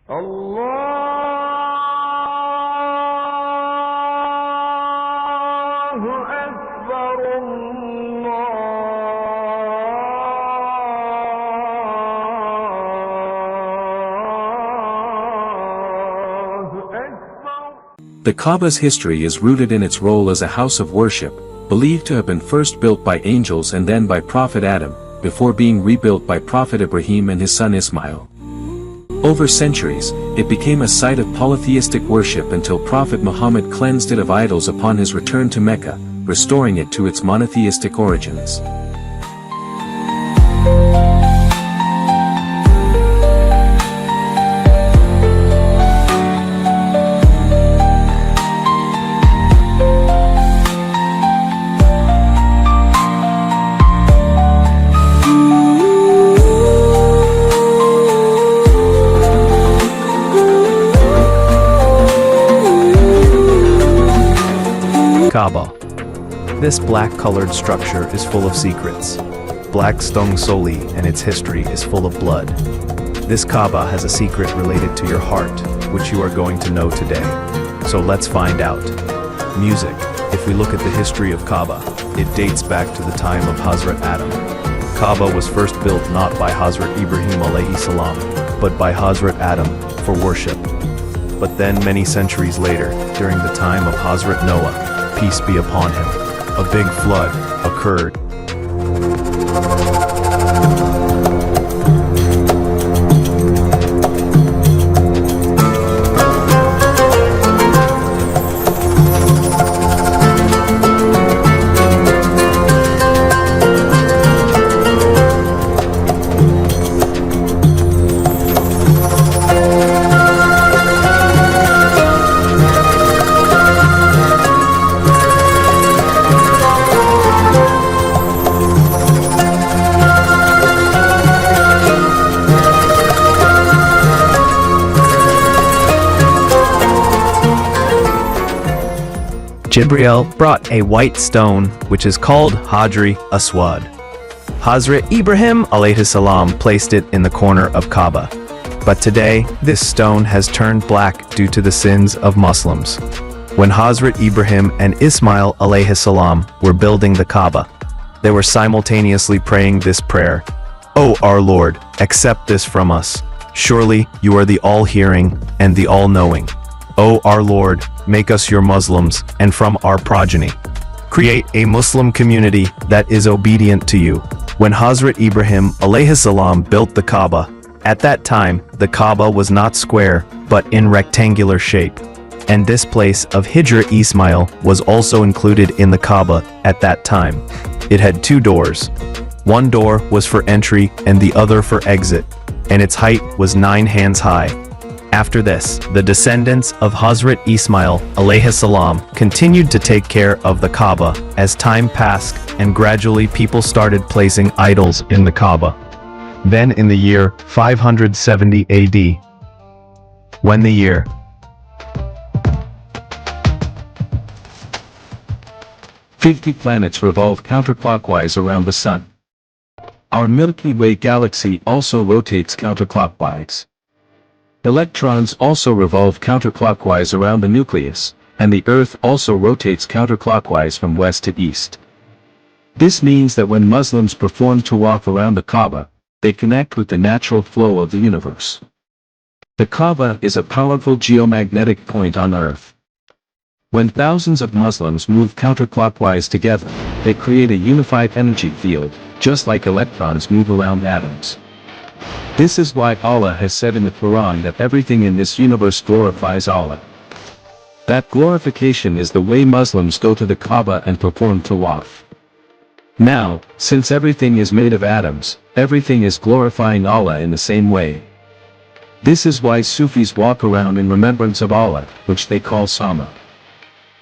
الله أكبر الله أكبر. The Kaaba's history is rooted in its role as a house of worship, believed to have been first built by angels and then by Prophet Adam, before being rebuilt by Prophet Ibrahim and his son Ismail. Over centuries, it became a site of polytheistic worship until Prophet Muhammad cleansed it of idols upon his return to Mecca, restoring it to its monotheistic origins. Kaaba. This black-colored structure is full of secrets. Black stone solely and its history is full of blood. This Kaaba has a secret related to your heart, which you are going to know today. So let's find out. Music. If we look at the history of Kaaba, it dates back to the time of Hazrat Adam. Kaaba was first built not by Hazrat Ibrahim alayhi salam, but by Hazrat Adam, for worship. But then many centuries later, during the time of Hazrat Noah, peace be upon him, a big flood occurred. Jibreel brought a white stone, which is called Hajri Aswad. Hazrat Ibrahim alayhi salam placed it in the corner of Kaaba. But today, this stone has turned black due to the sins of Muslims. When Hazrat Ibrahim and Ismail alayhi salam were building the Kaaba, they were simultaneously praying this prayer: "O our Lord, accept this from us. Surely you are the all-hearing and the all-knowing. O our Lord, make us your Muslims and from our progeny. Create a Muslim community that is obedient to you." When Hazrat Ibrahim alayhi salam built the Kaaba, at that time the Kaaba was not square but in rectangular shape. And this place of Hijra Ismail was also included in the Kaaba at that time. It had two doors. One door was for entry and the other for exit, and its height was 9 hands high. After this, the descendants of Hazrat Ismail alayhi salam continued to take care of the Kaaba as time passed, and gradually people started placing idols in the Kaaba. Then in the year 570 AD, when the year 50 planets revolve counterclockwise around the Sun. Our Milky Way galaxy also rotates counterclockwise. Electrons also revolve counterclockwise around the nucleus, and the Earth also rotates counterclockwise from west to east. This means that when Muslims perform tawaf around the Kaaba, they connect with the natural flow of the universe. The Kaaba is a powerful geomagnetic point on Earth. When thousands of Muslims move counterclockwise together, they create a unified energy field, just like electrons move around atoms. This is why Allah has said in the Quran that everything in this universe glorifies Allah. That glorification is the way Muslims go to the Kaaba and perform tawaf. Now, since everything is made of atoms, everything is glorifying Allah in the same way. This is why Sufis walk around in remembrance of Allah, which they call Sama,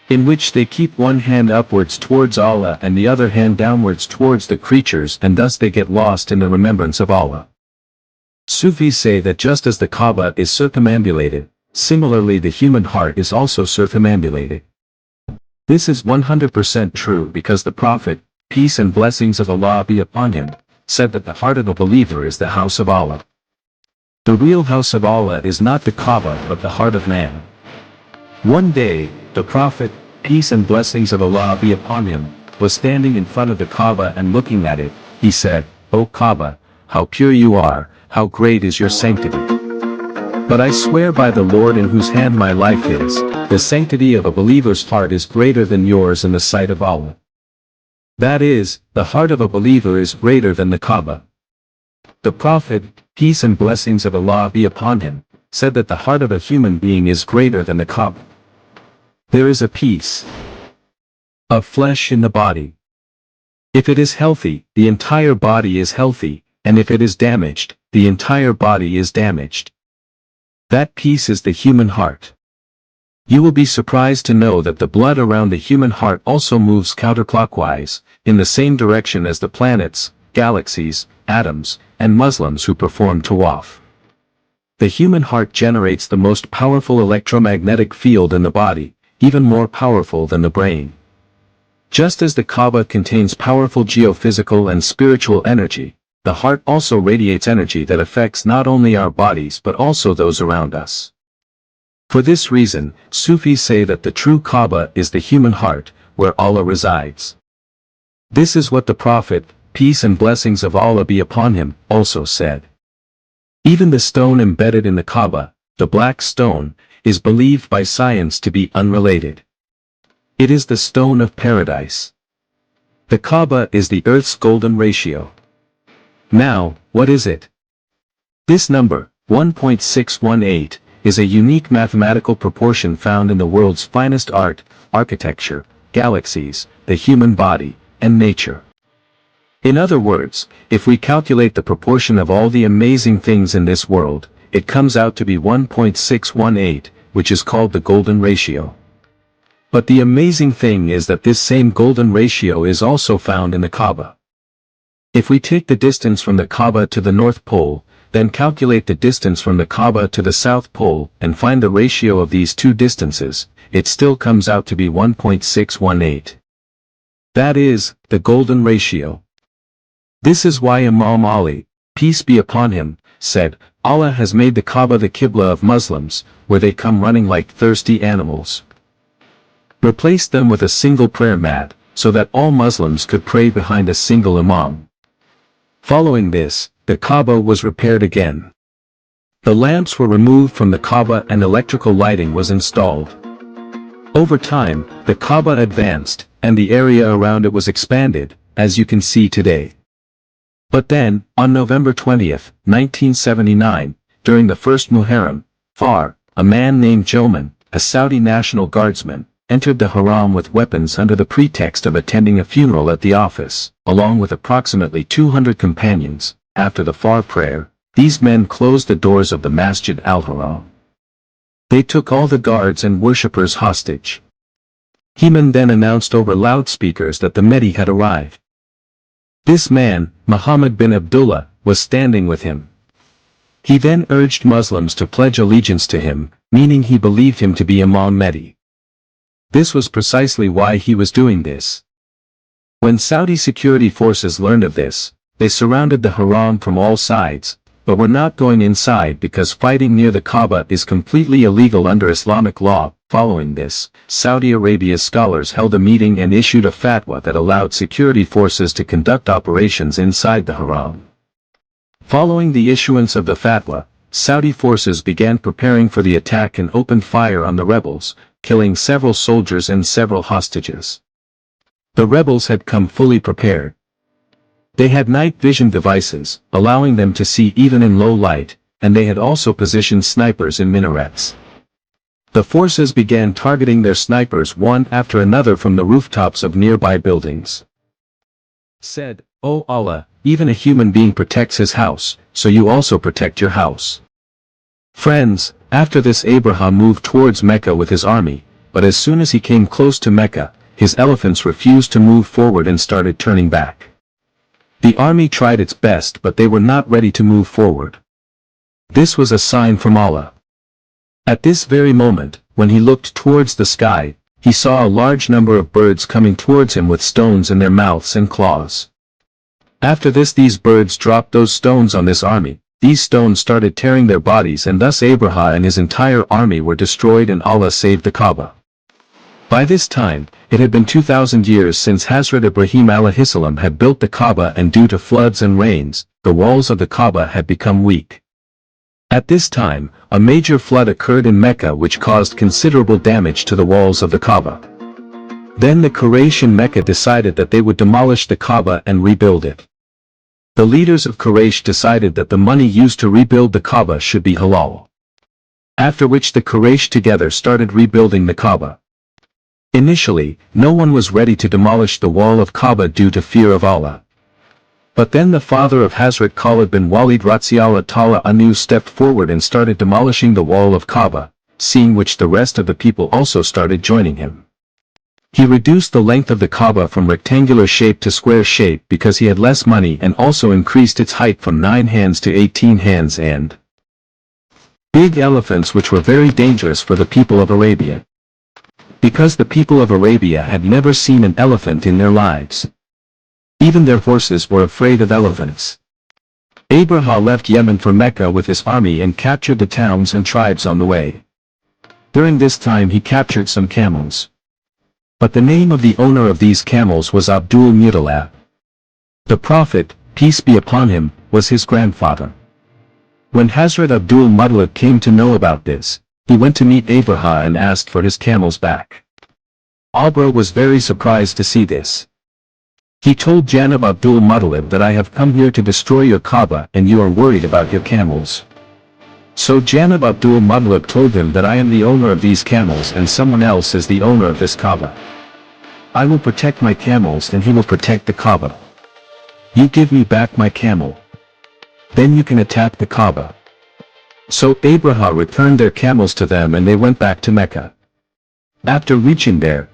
in which they keep one hand upwards towards Allah and the other hand downwards towards the creatures, and thus they get lost in the remembrance of Allah. Sufis say that just as the Kaaba is circumambulated, similarly the human heart is also circumambulated. This is 100% true because the Prophet, peace and blessings of Allah be upon him, said that the heart of a believer is the house of Allah. The real house of Allah is not the Kaaba but the heart of man. One day, the Prophet, peace and blessings of Allah be upon him, was standing in front of the Kaaba and looking at it. He said, "O Kaaba, how pure you are, how great is your sanctity. But I swear by the Lord in whose hand my life is, the sanctity of a believer's heart is greater than yours in the sight of Allah." That is, the heart of a believer is greater than the Kaaba. The Prophet, peace and blessings of Allah be upon him, said that the heart of a human being is greater than the Kaaba. There is a piece of flesh in the body. If it is healthy, the entire body is healthy, and if it is damaged, the entire body is damaged. That piece is the human heart. You will be surprised to know that the blood around the human heart also moves counterclockwise, in the same direction as the planets, galaxies, atoms, and Muslims who perform tawaf. The human heart generates the most powerful electromagnetic field in the body, even more powerful than the brain. Just as the Kaaba contains powerful geophysical and spiritual energy, the heart also radiates energy that affects not only our bodies but also those around us. For this reason, Sufis say that the true Kaaba is the human heart, where Allah resides. This is what the Prophet, peace and blessings of Allah be upon him, also said. Even the stone embedded in the Kaaba, the black stone, is believed by science to be unrelated. It is the stone of paradise. The Kaaba is the earth's golden ratio. Now, what is it? This number, 1.618, is a unique mathematical proportion found in the world's finest art, architecture, galaxies, the human body, and nature. In other words, if we calculate the proportion of all the amazing things in this world, it comes out to be 1.618, which is called the golden ratio. But the amazing thing is that this same golden ratio is also found in the Kaaba. If we take the distance from the Kaaba to the North Pole, then calculate the distance from the Kaaba to the South Pole and find the ratio of these two distances, it still comes out to be 1.618. That is, the golden ratio. This is why Imam Ali, peace be upon him, said, "Allah has made the Kaaba the Qibla of Muslims, where they come running like thirsty animals." Replace them with a single prayer mat, so that all Muslims could pray behind a single Imam. Following this, the Kaaba was repaired again. The lamps were removed from the Kaaba and electrical lighting was installed. Over time, the Kaaba advanced, and the area around it was expanded, as you can see today. But then, on November 20th, 1979, during the first Muharram, a man named Joman, a Saudi National Guardsman, entered the Haram with weapons under the pretext of attending a funeral at the office, along with approximately 200 companions. After the Fajr prayer, these men closed the doors of the Masjid al-Haram. They took all the guards and worshippers hostage. Haman then announced over loudspeakers that the Mahdi had arrived. This man, Muhammad bin Abdullah, was standing with him. He then urged Muslims to pledge allegiance to him, meaning he believed him to be Imam Mahdi. This was precisely why he was doing this. When Saudi security forces learned of this, they surrounded the Haram from all sides, but were not going inside because fighting near the Kaaba is completely illegal under Islamic law. Following this, Saudi Arabia's scholars held a meeting and issued a fatwa that allowed security forces to conduct operations inside the Haram. Following the issuance of the fatwa, Saudi forces began preparing for the attack and opened fire on the rebels, killing several soldiers and several hostages. The rebels had come fully prepared. They had night vision devices, allowing them to see even in low light, and they had also positioned snipers in minarets. The forces began targeting their snipers one after another from the rooftops of nearby buildings. Said, "O Allah, even a human being protects his house, so you also protect your house." Friends, after this Abraham moved towards Mecca with his army, but as soon as he came close to Mecca, his elephants refused to move forward and started turning back. The army tried its best but they were not ready to move forward. This was a sign from Allah. At this very moment, when he looked towards the sky, he saw a large number of birds coming towards him with stones in their mouths and claws. After this these birds dropped those stones on this army. these stones started tearing their bodies, and thus Abraham and his entire army were destroyed and Allah saved the Kaaba. By this time, it had been 2,000 years since Hazrat Ibrahim alayhi salam had built the Kaaba, and due to floods and rains, the walls of the Kaaba had become weak. At this time, a major flood occurred in Mecca which caused considerable damage to the walls of the Kaaba. Then the Quraysh in Mecca decided that they would demolish the Kaaba and rebuild it. The leaders of Quraysh decided that the money used to rebuild the Kaaba should be halal. After which the Quraysh together started rebuilding the Kaaba. Initially, no one was ready to demolish the wall of Kaaba due to fear of Allah. But then the father of Hazrat Khalid bin Walid Raziallahu Ta'ala Anhu stepped forward and started demolishing the wall of Kaaba, seeing which the rest of the people also started joining him. He reduced the length of the Kaaba from rectangular shape to square shape because he had less money, and also increased its height from 9 hands to 18 hands and big elephants, which were very dangerous for the people of Arabia. Because the people of Arabia had never seen an elephant in their lives. Even their horses were afraid of elephants. Abraham left Yemen for Mecca with his army and captured the towns and tribes on the way. During this time he captured some camels. But the name of the owner of these camels was Abdul Muttalib. The Prophet, peace be upon him, was his grandfather. When Hazrat Abdul Muttalib came to know about this, he went to meet Abraham and asked for his camels back. Abra was very surprised to see this. He told Janab Abdul Muttalib that I have come here to destroy your Kaaba and you are worried about your camels. So Janab Abdul Muttalib told him that I am the owner of these camels and someone else is the owner of this Kaaba. I will protect my camels and he will protect the Kaaba. You give me back my camel. Then you can attack the Kaaba. So Abraham returned their camels to them and they went back to Mecca. After reaching there,